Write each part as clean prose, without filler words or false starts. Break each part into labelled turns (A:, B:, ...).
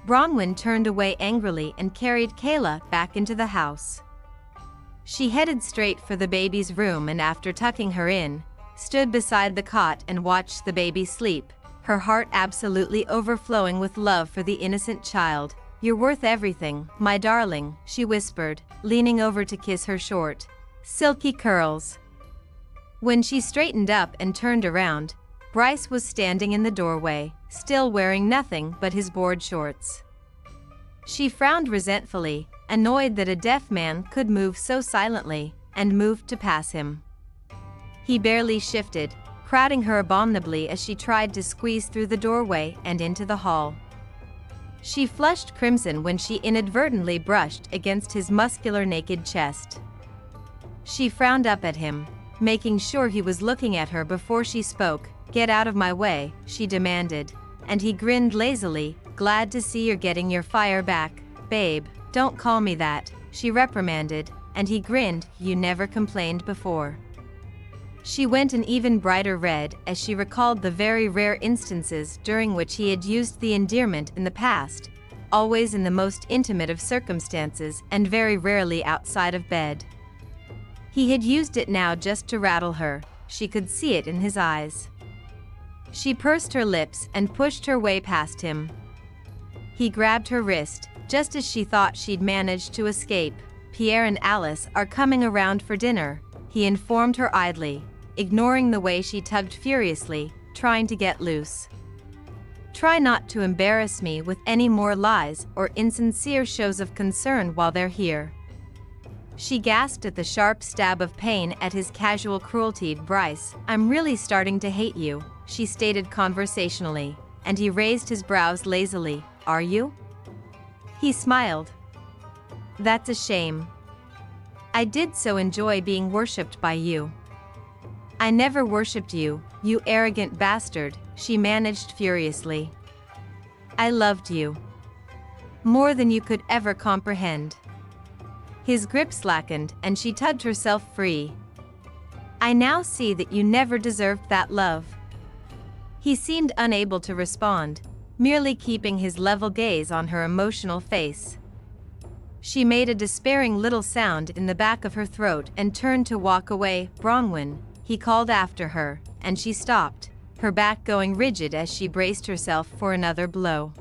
A: Bronwyn turned away angrily and carried Kayla back into the house. She headed straight for the baby's room and after tucking her in, stood beside the cot and watched the baby sleep, her heart absolutely overflowing with love for the innocent child. "You're worth everything, my darling," she whispered, leaning over to kiss her short, silky curls. When she straightened up and turned around, Bryce was standing in the doorway, still wearing nothing but his board shorts. She frowned resentfully, annoyed that a deaf man could move so silently, and moved to pass him. He barely shifted, crowding her abominably as she tried to squeeze through the doorway and into the hall. She flushed crimson when she inadvertently brushed against his muscular naked chest. She frowned up at him, making sure he was looking at her before she spoke. "Get out of my way," she demanded, and he grinned lazily, "Glad to see you're getting your fire back, babe." "Don't call me that," she reprimanded, and he grinned, "You never complained before." She went an even brighter red as she recalled the very rare instances during which he had used the endearment in the past, always in the most intimate of circumstances and very rarely outside of bed. He had used it now just to rattle her, she could see it in his eyes. She pursed her lips and pushed her way past him. He grabbed her wrist, just as she thought she'd managed to escape. "Pierre and Alice are coming around for dinner," he informed her idly, ignoring the way she tugged furiously, trying to get loose. "Try not to embarrass me with any more lies or insincere shows of concern while they're here." She gasped at the sharp stab of pain at his casual cruelty. "Bryce, I'm really starting to hate you," she stated conversationally, and he raised his brows lazily. "Are you?" He smiled. "That's a shame. I did so enjoy being worshipped by you." "I never worshipped you, you arrogant bastard," she managed furiously. "I loved you. More than you could ever comprehend." His grip slackened and she tugged herself free. "I now see that you never deserved that love." He seemed unable to respond, merely keeping his level gaze on her emotional face. She made a despairing little sound in the back of her throat and turned to walk away. "Bronwyn," he called after her, and she stopped, her back going rigid as she braced herself for another blow.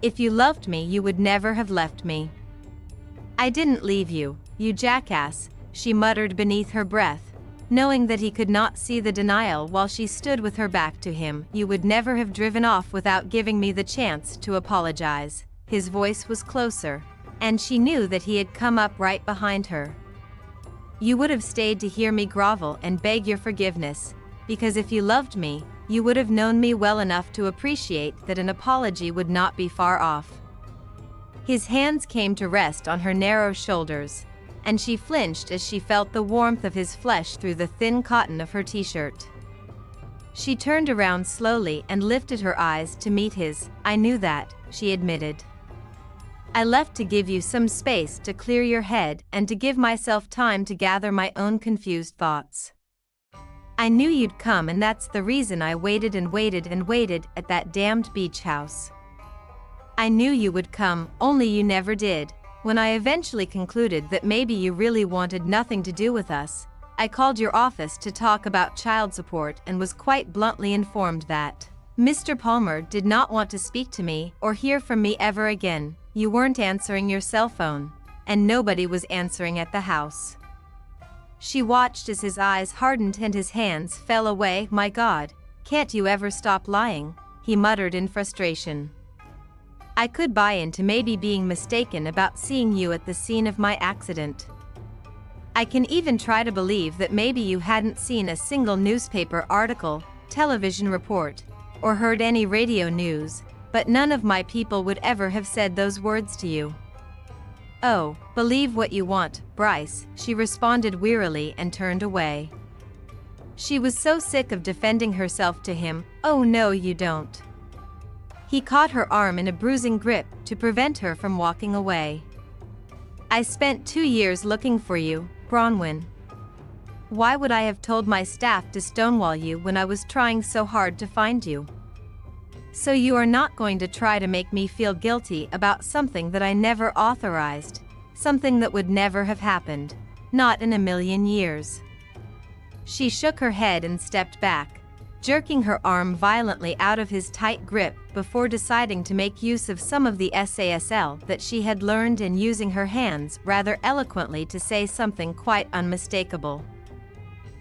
A: "If you loved me, you would never have left me." "I didn't leave you, you jackass," she muttered beneath her breath, knowing that he could not see the denial while she stood with her back to him. "You would never have driven off without giving me the chance to apologize." His voice was closer, and she knew that he had come up right behind her. "You would have stayed to hear me grovel and beg your forgiveness, because if you loved me, you would have known me well enough to appreciate that an apology would not be far off." His hands came to rest on her narrow shoulders, and she flinched as she felt the warmth of his flesh through the thin cotton of her t-shirt. She turned around slowly and lifted her eyes to meet his. "I knew that," she admitted. "I left to give you some space to clear your head and to give myself time to gather my own confused thoughts. I knew you'd come, and that's the reason I waited and waited and waited at that damned beach house. I knew you would come, only you never did. When I eventually concluded that maybe you really wanted nothing to do with us, I called your office to talk about child support and was quite bluntly informed that Mr. Palmer did not want to speak to me or hear from me ever again. You weren't answering your cell phone, and nobody was answering at the house." She watched as his eyes hardened and his hands fell away. "My God, can't you ever stop lying?" he muttered in frustration. "I could buy into maybe being mistaken about seeing you at the scene of my accident. I can even try to believe that maybe you hadn't seen a single newspaper article, television report, or heard any radio news, but none of my people would ever have said those words to you." "Oh, believe what you want, Bryce," she responded wearily and turned away. She was so sick of defending herself to him. "Oh no, you don't." He caught her arm in a bruising grip to prevent her from walking away. "I spent 2 years looking for you, Bronwyn. Why would I have told my staff to stonewall you when I was trying so hard to find you?" So you are not going to try to make me feel guilty about something that I never authorized, something that would never have happened, not in a million years. She shook her head and stepped back, jerking her arm violently out of his tight grip before deciding to make use of some of the SASL that she had learned and using her hands rather eloquently to say something quite unmistakable.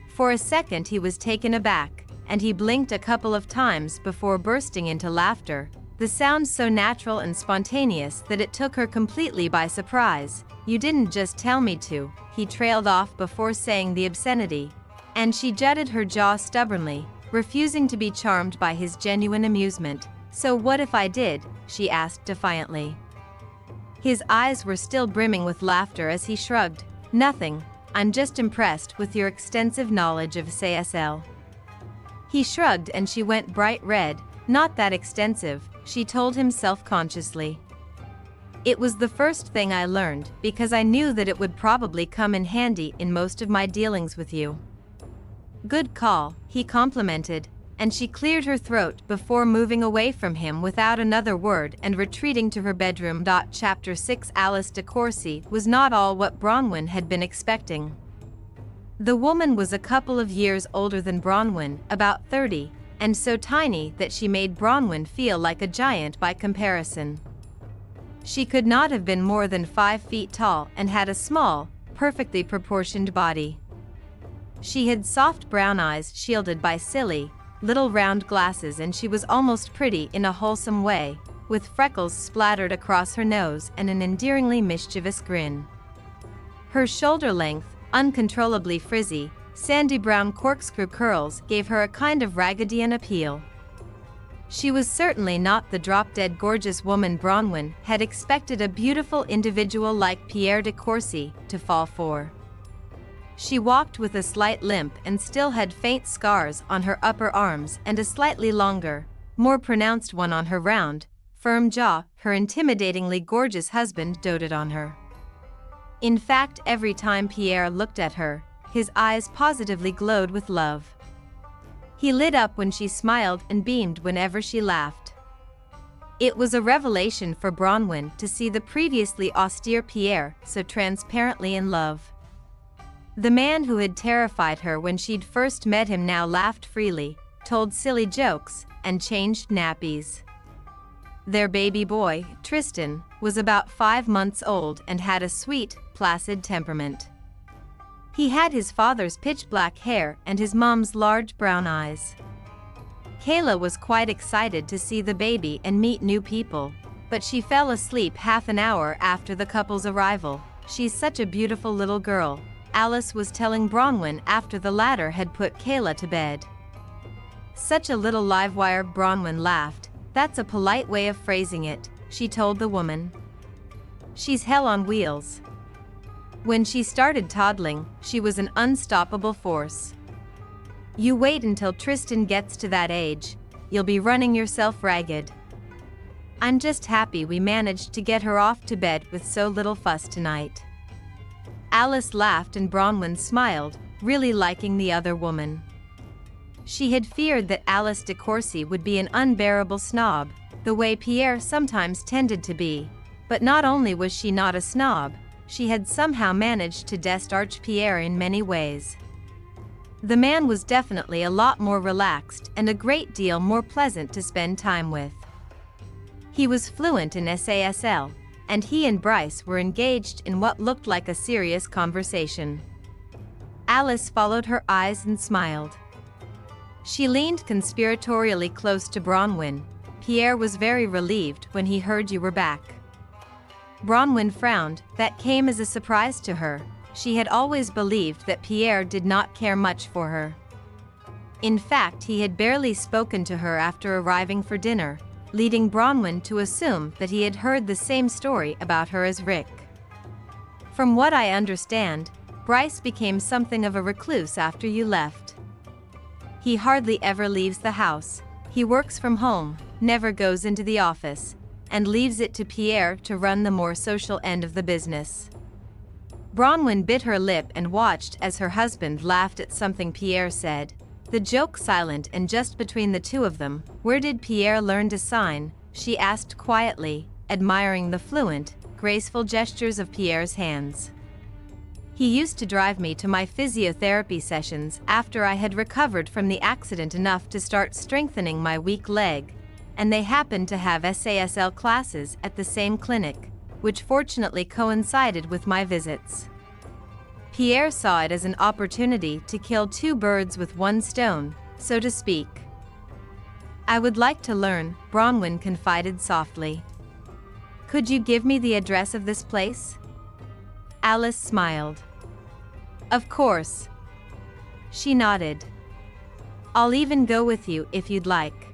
A: For a second he was taken aback, and he blinked a couple of times before bursting into laughter, the sound so natural and spontaneous that it took her completely by surprise. "You didn't just tell me to," he trailed off before saying the obscenity, and she jutted her jaw stubbornly, refusing to be charmed by his genuine amusement. "So what if I did?" she asked defiantly. His eyes were still brimming with laughter as he shrugged. "Nothing, I'm just impressed with your extensive knowledge of SASL." He shrugged and she went bright red. "Not that extensive," she told him self-consciously. "It was the first thing I learned because I knew that it would probably come in handy in most of my dealings with you." "Good call," he complimented, and she cleared her throat before moving away from him without another word and retreating to her bedroom. Chapter 6 Alice de Courcy was not all what Bronwyn had been expecting. The woman was a couple of years older than Bronwyn, about 30, and so tiny that she made Bronwyn feel like a giant by comparison. She could not have been more than 5 feet tall and had a small, perfectly proportioned body. She had soft brown eyes shielded by silly, little round glasses, and she was almost pretty in a wholesome way, with freckles splattered across her nose and an endearingly mischievous grin. Her shoulder-length, uncontrollably frizzy, sandy brown corkscrew curls gave her a kind of Raggedian appeal. She was certainly not the drop-dead gorgeous woman Bronwyn had expected a beautiful individual like Pierre de Courcy to fall for. She walked with a slight limp and still had faint scars on her upper arms and a slightly longer, more pronounced one on her round, firm jaw. Her intimidatingly gorgeous husband doted on her. In fact, every time Pierre looked at her, his eyes positively glowed with love. He lit up when she smiled and beamed whenever she laughed. It was a revelation for Bronwyn to see the previously austere Pierre so transparently in love. The man who had terrified her when she'd first met him now laughed freely, told silly jokes, and changed nappies. Their baby boy, Tristan, was about 5 months old and had a sweet, placid temperament. He had his father's pitch-black hair and his mom's large brown eyes. Kayla was quite excited to see the baby and meet new people, but she fell asleep half an hour after the couple's arrival. "She's such a beautiful little girl," Alice was telling Bronwyn after the latter had put Kayla to bed. "Such a little livewire," Bronwyn laughed. "That's a polite way of phrasing it," she told the woman. "She's hell on wheels." When she started toddling, she was an unstoppable force. "You wait until Tristan gets to that age, you'll be running yourself ragged." "I'm just happy we managed to get her off to bed with so little fuss tonight." Alice laughed and Bronwyn smiled, really liking the other woman. She had feared that Alice de Courcy would be an unbearable snob, the way Pierre sometimes tended to be, but not only was she not a snob, she had somehow managed to destarch Pierre in many ways. The man was definitely a lot more relaxed and a great deal more pleasant to spend time with. He was fluent in SASL, and he and Bryce were engaged in what looked like a serious conversation. Alice followed her eyes and smiled. She leaned conspiratorially close to Bronwyn. "Pierre was very relieved when he heard you were back." Bronwyn frowned. That came as a surprise to her. She had always believed that Pierre did not care much for her. In fact, he had barely spoken to her after arriving for dinner, leading Bronwyn to assume that he had heard the same story about her as Rick. "From what I understand, Bryce became something of a recluse after you left. He hardly ever leaves the house. He works from home, never goes into the office, and leaves it to Pierre to run the more social end of the business." Bronwyn bit her lip and watched as her husband laughed at something Pierre said. The joke silent and just between the two of them. Where did Pierre learn to sign? She asked quietly, admiring the fluent, graceful gestures of Pierre's hands. He used to drive me to my physiotherapy sessions after I had recovered from the accident enough to start strengthening my weak leg, and they happened to have SASL classes at the same clinic, which fortunately coincided with my visits. Pierre saw it as an opportunity to kill two birds with one stone, so to speak. I would like to learn, Bronwyn confided softly. Could you give me the address of this place? Alice smiled. Of course. She nodded. I'll even go with you if you'd like.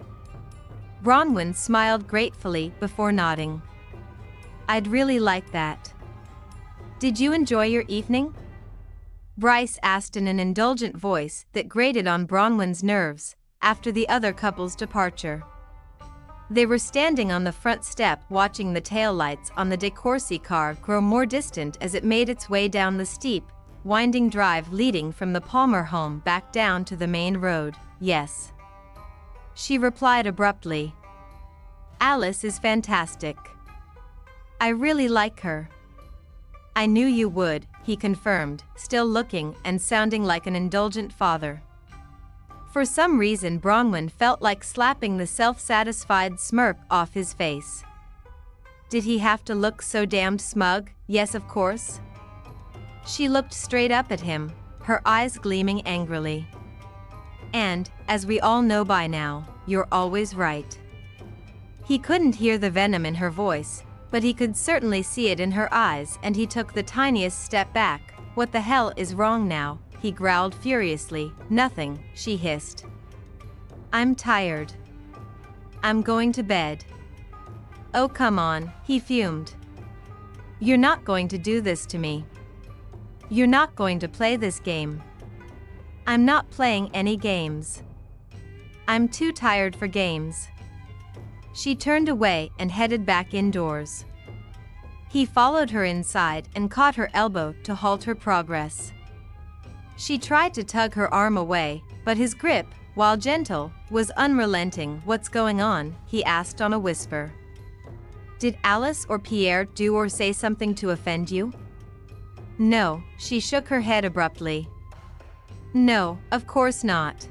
A: Bronwyn smiled gratefully before nodding. I'd really like that. Did you enjoy your evening? Bryce asked in an indulgent voice that grated on Bronwyn's nerves after the other couple's departure. They were standing on the front step watching the taillights on the De Courcy car grow more distant as it made its way down the steep, winding drive leading from the Palmer home back down to the main road. Yes. She replied abruptly. Alice is fantastic. I really like her. I knew you would, he confirmed, still looking and sounding like an indulgent father. For some reason Bronwyn felt like slapping the self-satisfied smirk off his face. Did he have to look so damned smug? Yes, of course. She looked straight up at him, her eyes gleaming angrily. And, as we all know by now, you're always right. He couldn't hear the venom in her voice, but he could certainly see it in her eyes, and he took the tiniest step back. What the hell is wrong now? He growled furiously. Nothing, she hissed. I'm tired. I'm going to bed. Oh, come on, he fumed. You're not going to do this to me. You're not going to play this game. I'm not playing any games. I'm too tired for games. She turned away and headed back indoors. He followed her inside and caught her elbow to halt her progress. She tried to tug her arm away, but his grip, while gentle, was unrelenting. What's going on? He asked on a whisper. Did Alice or Pierre do or say something to offend you? No, she shook her head abruptly. No, of course not.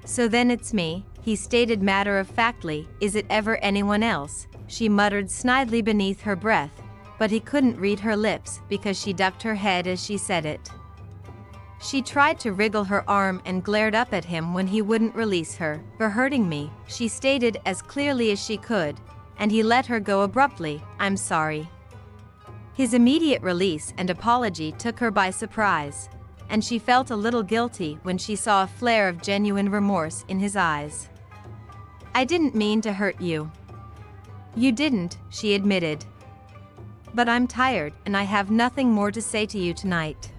A: So then it's me, he stated matter-of-factly. Is it ever anyone else? She muttered snidely beneath her breath, but he couldn't read her lips because she ducked her head as she said it. She tried to wriggle her arm and glared up at him when he wouldn't release her. For hurting me, she stated as clearly as she could, and he let her go abruptly. I'm sorry. His immediate release and apology took her by surprise, and she felt a little guilty when she saw a flare of genuine remorse in his eyes. I didn't mean to hurt you. You didn't, she admitted. But I'm tired and I have nothing more to say to you tonight.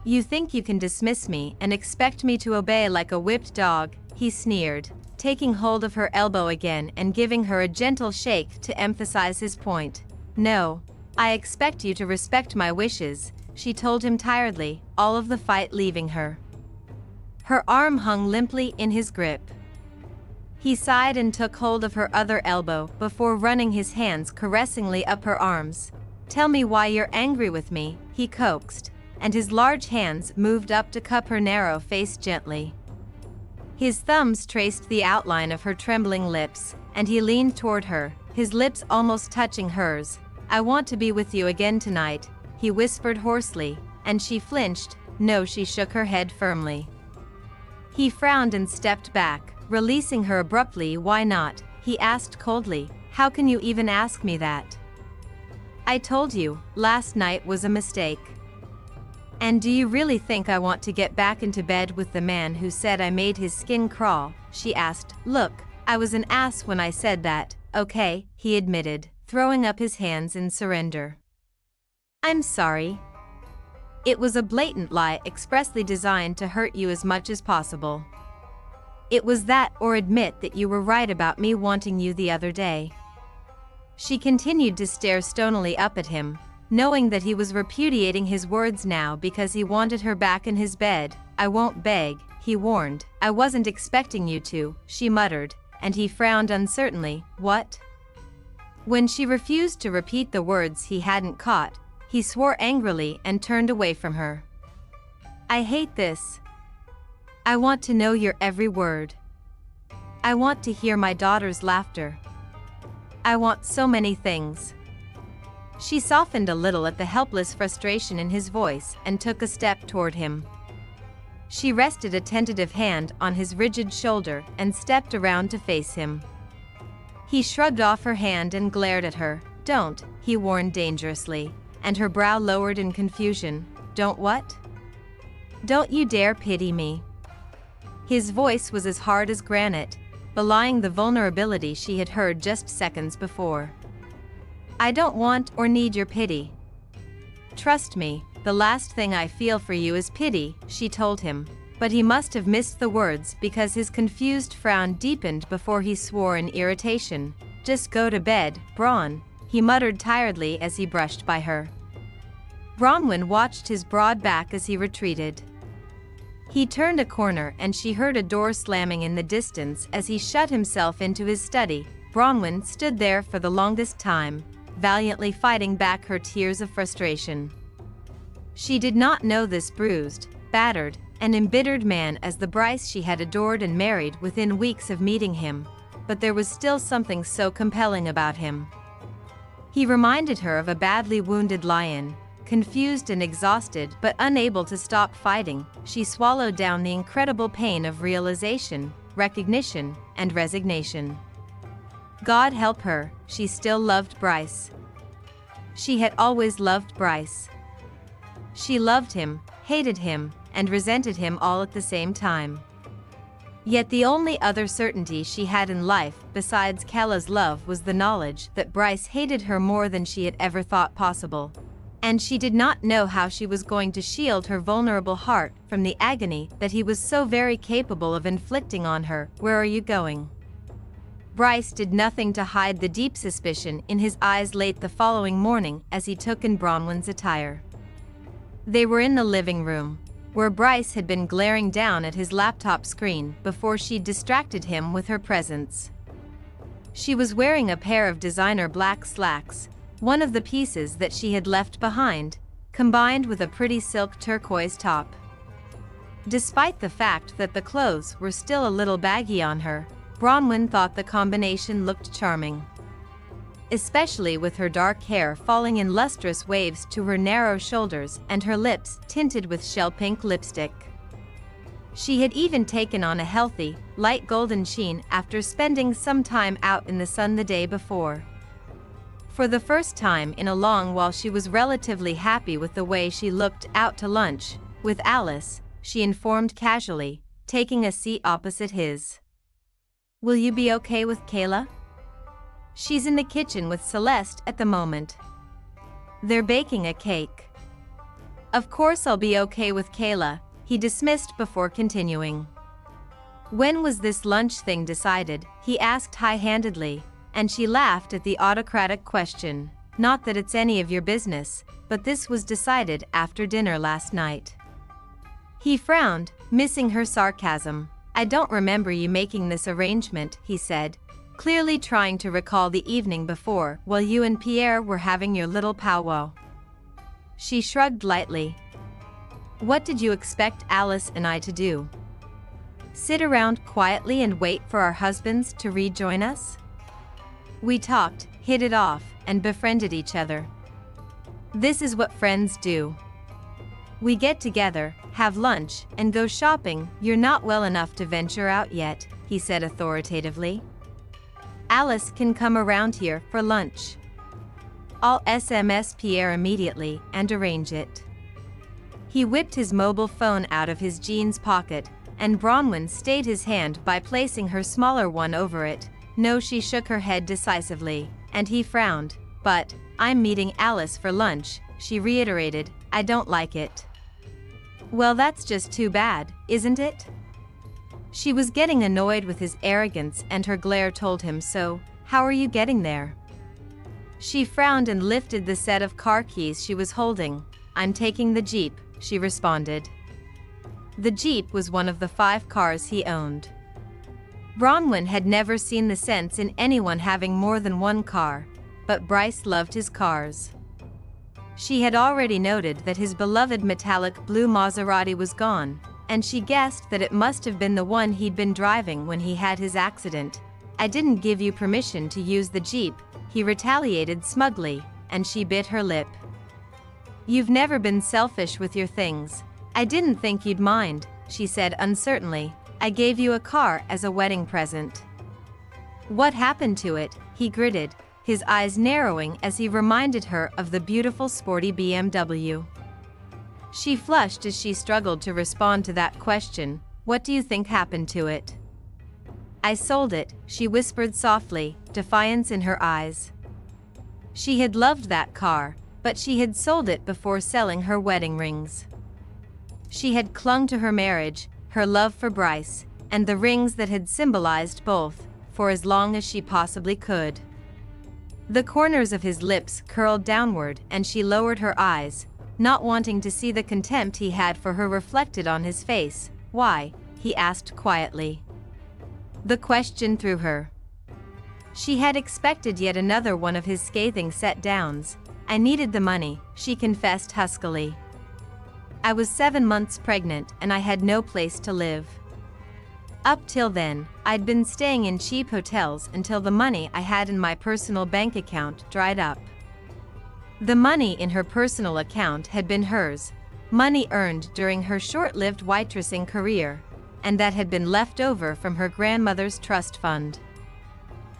A: You think you can dismiss me and expect me to obey like a whipped dog, he sneered, taking hold of her elbow again and giving her a gentle shake to emphasize his point. No, I expect you to respect my wishes, she told him tiredly, all of the fight leaving her. Her arm hung limply in his grip. He sighed and took hold of her other elbow before running his hands caressingly up her arms. Tell me why you're angry with me, he coaxed, and his large hands moved up to cup her narrow face gently. His thumbs traced the outline of her trembling lips, and he leaned toward her, his lips almost touching hers. I want to be with you again tonight, he whispered hoarsely, and she flinched. No, she shook her head firmly. He frowned and stepped back, releasing her abruptly. Why not? He asked coldly. How can you even ask me that? I told you, last night was a mistake. And do you really think I want to get back into bed with the man who said I made his skin crawl? She asked. Look, I was an ass when I said that, okay, he admitted, throwing up his hands in surrender. I'm sorry. It was a blatant lie expressly designed to hurt you as much as possible. It was that, or admit that you were right about me wanting you the other day. She continued to stare stonily up at him, knowing that he was repudiating his words now because he wanted her back in his bed. I won't beg, he warned. I wasn't expecting you to, she muttered, and he frowned uncertainly. What? When she refused to repeat the words he hadn't caught, he swore angrily and turned away from her. I hate this. I want to know your every word. I want to hear my daughter's laughter. I want so many things. She softened a little at the helpless frustration in his voice and took a step toward him. She rested a tentative hand on his rigid shoulder and stepped around to face him. He shrugged off her hand and glared at her. Don't, he warned dangerously, and her brow lowered in confusion. Don't what? Don't you dare pity me. His voice was as hard as granite, belying the vulnerability she had heard just seconds before. I don't want or need your pity. Trust me, the last thing I feel for you is pity, she told him, but he must have missed the words because his confused frown deepened before he swore in irritation. Just go to bed, Braun, he muttered tiredly as he brushed by her. Bronwyn watched his broad back as he retreated. He turned a corner and she heard a door slamming in the distance as he shut himself into his study. Bronwyn stood there for the longest time, valiantly fighting back her tears of frustration. She did not know this bruised, battered, and embittered man as the Bryce she had adored and married within weeks of meeting him, but there was still something so compelling about him. He reminded her of a badly wounded lion, confused and exhausted but unable to stop fighting. She swallowed down the incredible pain of realization, recognition, and resignation. God help her, she still loved Bryce. She had always loved Bryce. She loved him, hated him, and resented him all at the same time. Yet the only other certainty she had in life besides Kella's love was the knowledge that Bryce hated her more than she had ever thought possible. And she did not know how she was going to shield her vulnerable heart from the agony that he was so very capable of inflicting on her. Where are you going? Bryce did nothing to hide the deep suspicion in his eyes late the following morning as he took in Bronwyn's attire. They were in the living room, where Bryce had been glaring down at his laptop screen before she'd distracted him with her presence. She was wearing a pair of designer black slacks, one of the pieces that she had left behind, combined with a pretty silk turquoise top. Despite the fact that the clothes were still a little baggy on her, Bronwyn thought the combination looked charming. Especially with her dark hair falling in lustrous waves to her narrow shoulders and her lips tinted with shell-pink lipstick. She had even taken on a healthy, light golden sheen after spending some time out in the sun the day before. For the first time in a long while she was relatively happy with the way she looked. Out to lunch with Alice, she informed casually, taking a seat opposite his. Will you be okay with Kayla? She's in the kitchen with Celeste at the moment. They're baking a cake. Of course I'll be okay with Kayla, he dismissed before continuing. When was this lunch thing decided? He asked high-handedly, and she laughed at the autocratic question. Not that it's any of your business, but this was decided after dinner last night. He frowned, missing her sarcasm. I don't remember you making this arrangement, he said, clearly trying to recall the evening before while you and Pierre were having your little powwow. She shrugged lightly. What did you expect Alice and I to do? Sit around quietly and wait for our husbands to rejoin us? We talked, hit it off, and befriended each other. This is what friends do. We get together, have lunch, and go shopping. You're not well enough to venture out yet, he said authoritatively. Alice can come around here for lunch. I'll SMS Pierre immediately and arrange it. He whipped his mobile phone out of his jeans pocket, and Bronwyn stayed his hand by placing her smaller one over it. No, she shook her head decisively, and he frowned. But, I'm meeting Alice for lunch, she reiterated. I don't like it. Well, that's just too bad, isn't it? She was getting annoyed with his arrogance and her glare told him so. How are you getting there? She frowned and lifted the set of car keys she was holding. I'm taking the Jeep, she responded. The Jeep was one of the 5 cars he owned. Bronwyn had never seen the sense in anyone having more than one car, but Bryce loved his cars. She had already noted that his beloved metallic blue Maserati was gone, and she guessed that it must have been the one he'd been driving when he had his accident. "I didn't give you permission to use the Jeep," he retaliated smugly, and she bit her lip. "You've never been selfish with your things. I didn't think you'd mind," she said uncertainly. "I gave you a car as a wedding present." "What happened to it?" he gritted, his eyes narrowing as he reminded her of the beautiful sporty BMW. She flushed as she struggled to respond to that question. "What do you think happened to it?" "I sold it," she whispered softly, defiance in her eyes. She had loved that car, but she had sold it before selling her wedding rings. She had clung to her marriage, her love for Bryce, and the rings that had symbolized both, for as long as she possibly could. The corners of his lips curled downward and she lowered her eyes, not wanting to see the contempt he had for her reflected on his face. "Why?" he asked quietly. The question threw her. She had expected yet another one of his scathing set-downs. "I needed the money," she confessed huskily. "I was 7 months pregnant and I had no place to live. Up till then, I'd been staying in cheap hotels until the money I had in my personal bank account dried up." The money in her personal account had been hers, money earned during her short-lived waitressing career, and that had been left over from her grandmother's trust fund.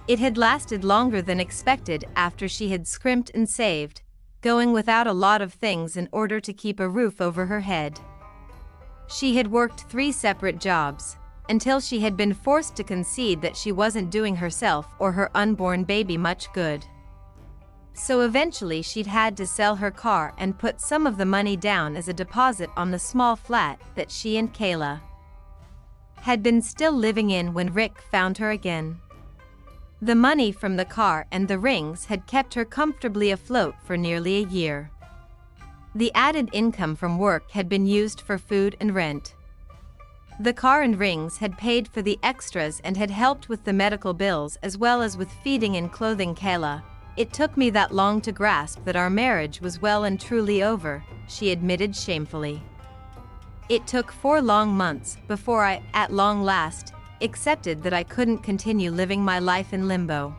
A: It had lasted longer than expected after she had scrimped and saved, going without a lot of things in order to keep a roof over her head. She had worked 3 separate jobs, until she had been forced to concede that she wasn't doing herself or her unborn baby much good. So eventually she'd had to sell her car and put some of the money down as a deposit on the small flat that she and Kayla had been still living in when Rick found her again. The money from the car and the rings had kept her comfortably afloat for nearly a year. The added income from work had been used for food and rent. The car and rings had paid for the extras and had helped with the medical bills as well as with feeding and clothing Kayla. "It took me that long to grasp that our marriage was well and truly over," she admitted shamefully. "It took 4 long months before I, at long last, accepted that I couldn't continue living my life in limbo.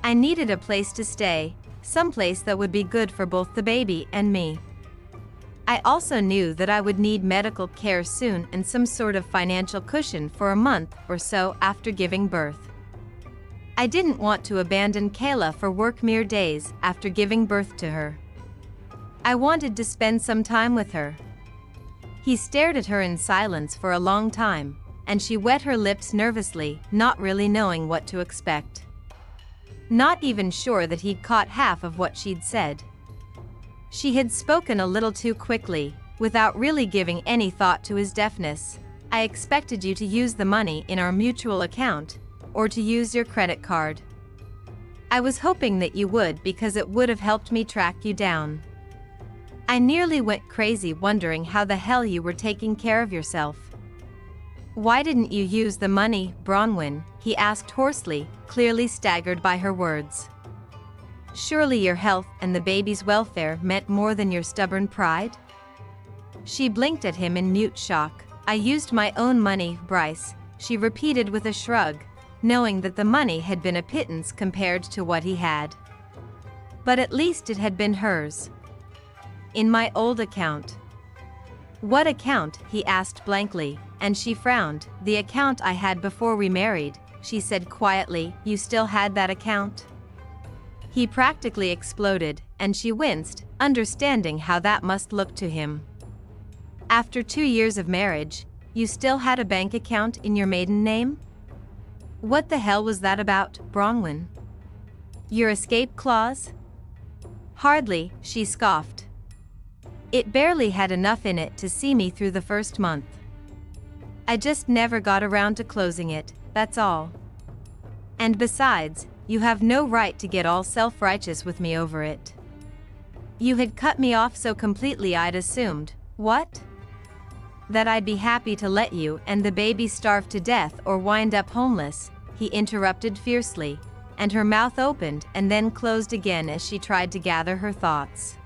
A: I needed a place to stay, someplace that would be good for both the baby and me. I also knew that I would need medical care soon and some sort of financial cushion for a month or so after giving birth. I didn't want to abandon Kayla for work mere days after giving birth to her. I wanted to spend some time with her." He stared at her in silence for a long time, and she wet her lips nervously, not really knowing what to expect. Not even sure that he'd caught half of what she'd said. She had spoken a little too quickly, without really giving any thought to his deafness. "I expected you to use the money in our mutual account, or to use your credit card. I was hoping that you would because it would have helped me track you down. I nearly went crazy wondering how the hell you were taking care of yourself." "Why didn't you use the money, Bronwyn?" he asked hoarsely, clearly staggered by her words. "Surely your health and the baby's welfare meant more than your stubborn pride?" She blinked at him in mute shock. "I used my own money, Bryce," she repeated with a shrug, knowing that the money had been a pittance compared to what he had. But at least it had been hers. "In my old account." "What account?" he asked blankly, and she frowned. "The account I had before we married," she said quietly. "You still had that account?" He practically exploded, and she winced, understanding how that must look to him. "After 2 years of marriage, you still had a bank account in your maiden name? What the hell was that about, Bronwyn? Your escape clause?" "Hardly," she scoffed. "It barely had enough in it to see me through the first month. I just never got around to closing it, that's all. And besides, you have no right to get all self-righteous with me over it. You had cut me off so completely I'd assumed." "What?" That I'd be happy to let you and the baby starve to death or wind up homeless, he interrupted fiercely, and her mouth opened and then closed again as she tried to gather her thoughts.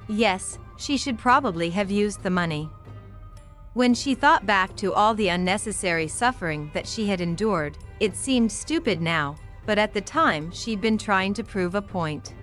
A: Yes, she should probably have used the money. When she thought back to all the unnecessary suffering that she had endured, it seemed stupid now, but at the time she'd been trying to prove a point.